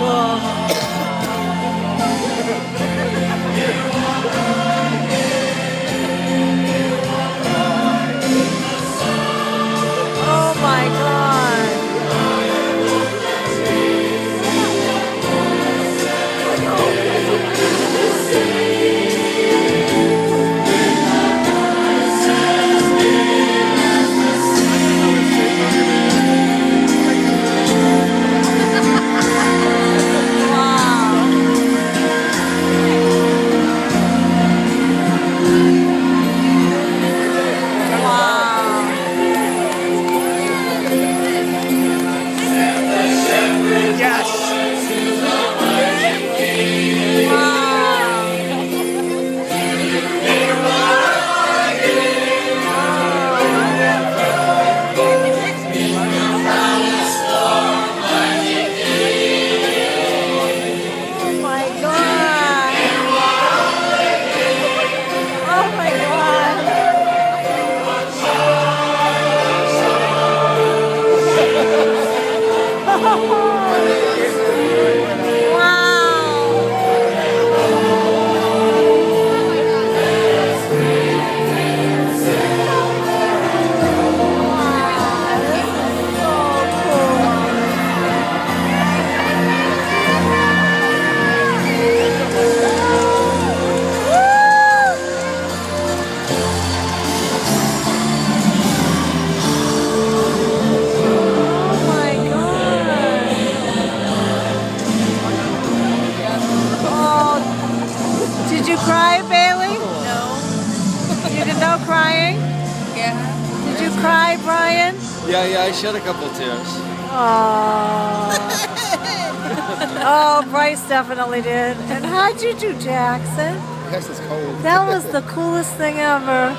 cool. Oh my God. Did you cry, Bailey? No. You did no crying? Yeah. Did you cry, Brian? Yeah, I shed a couple of tears. Oh. Oh, Bryce definitely did. And how'd you do, Jackson? Yes, it's cold. That was the coolest thing ever.